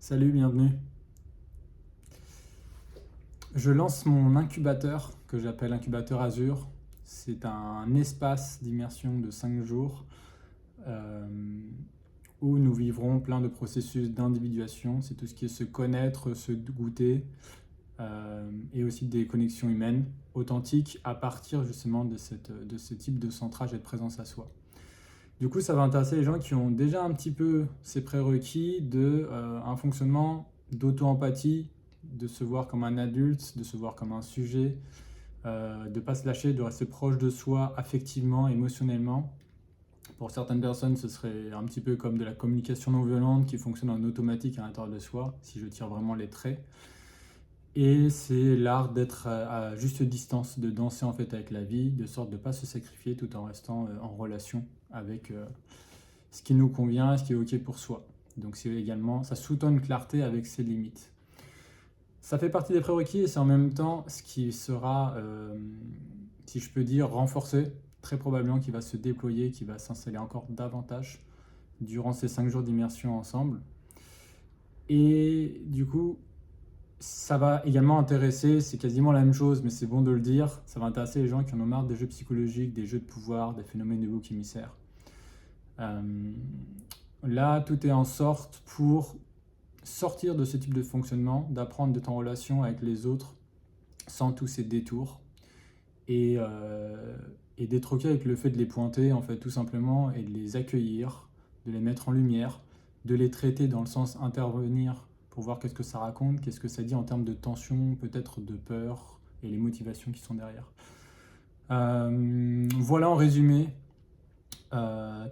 Salut, bienvenue. Je lance mon incubateur que j'appelle Incubateur Azur. C'est un espace d'immersion de 5 jours euh, où nous vivrons plein de processus d'individuation. C'est tout ce qui est se connaître, se goûter et aussi des connexions humaines authentiques à partir justement de ce type de centrage et de présence à soi. Du coup, ça va intéresser les gens qui ont déjà un petit peu ces prérequis de un fonctionnement d'auto-empathie, de se voir comme un adulte, de se voir comme un sujet, de ne pas se lâcher, de rester proche de soi affectivement, émotionnellement. Pour certaines personnes, ce serait un petit peu comme de la communication non violente qui fonctionne en automatique à l'intérieur de soi, si je tire vraiment les traits. Et c'est l'art d'être à juste distance, de danser en fait avec la vie, de sorte de ne pas se sacrifier tout en restant en relation avec ce qui nous convient, ce qui est ok pour soi. Donc c'est également, ça sous-tend une clarté avec ses limites. Ça fait partie des prérequis et c'est en même temps ce qui sera, si je peux dire, renforcé, très probablement qui va se déployer, qui va s'installer encore davantage durant ces 5 jours d'immersion ensemble. Et du coup, ça va également intéresser, c'est quasiment la même chose, mais c'est bon de le dire, ça va intéresser les gens qui en ont marre des jeux psychologiques, des jeux de pouvoir, des phénomènes de bouc émissaire. Là, tout est en sorte pour sortir de ce type de fonctionnement, d'apprendre d'être en relation avec les autres sans tous ces détours et d'être ok avec le fait de les pointer en fait tout simplement et de les accueillir, de les mettre en lumière, de les traiter dans le sens intervenir pour voir qu'est-ce que ça raconte, qu'est-ce que ça dit en termes de tension, peut-être de peur et les motivations qui sont derrière. Voilà en résumé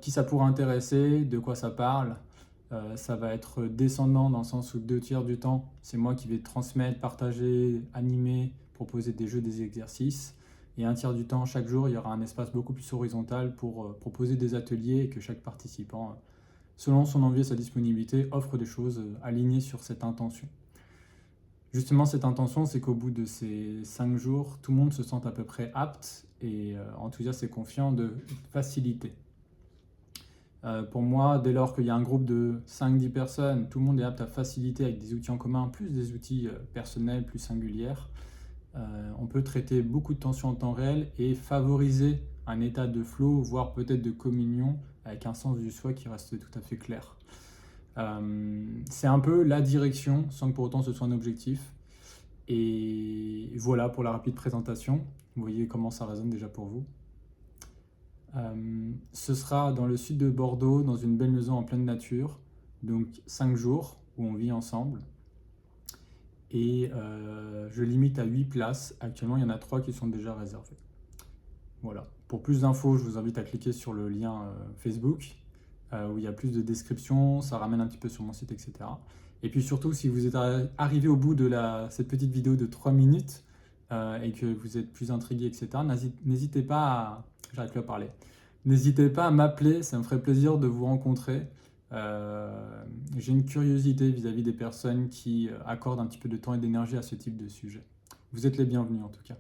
qui ça pourrait intéresser, de quoi ça parle. Ça va être descendant dans le sens où 2 tiers du temps, c'est moi qui vais transmettre, partager, animer, proposer des jeux, des exercices. Et 1 tiers du temps, chaque jour, il y aura un espace beaucoup plus horizontal pour proposer des ateliers et que chaque participant, selon son envie et sa disponibilité, offre des choses alignées sur cette intention. Justement, cette intention, c'est qu'au bout de ces 5 jours, tout le monde se sente à peu près apte et enthousiaste et confiant de faciliter. Pour moi, dès lors qu'il y a un groupe de 5-10 personnes, tout le monde est apte à faciliter avec des outils en commun, plus des outils personnels, plus singulières. On peut traiter beaucoup de tensions en temps réel et favoriser un état de flow, voire peut-être de communion, avec un sens du soi qui reste tout à fait clair. C'est un peu la direction, sans que pour autant ce soit un objectif. Et voilà pour la rapide présentation. Vous voyez comment ça résonne déjà pour vous. Ce sera dans le sud de Bordeaux, dans une belle maison en pleine nature. Donc 5 jours où on vit ensemble. Et je limite à 8 places. Actuellement, il y en a 3 qui sont déjà réservées. Voilà. Pour plus d'infos, je vous invite à cliquer sur le lien Facebook où il y a plus de descriptions, ça ramène un petit peu sur mon site, etc. Et puis surtout, si vous êtes arrivé au bout de cette petite vidéo de 3 minutes et que vous êtes plus intrigué, etc., n'hésitez pas à... J'arrive plus à parler. N'hésitez pas à m'appeler, ça me ferait plaisir de vous rencontrer. J'ai une curiosité vis-à-vis des personnes qui accordent un petit peu de temps et d'énergie à ce type de sujet. Vous êtes les bienvenus en tout cas.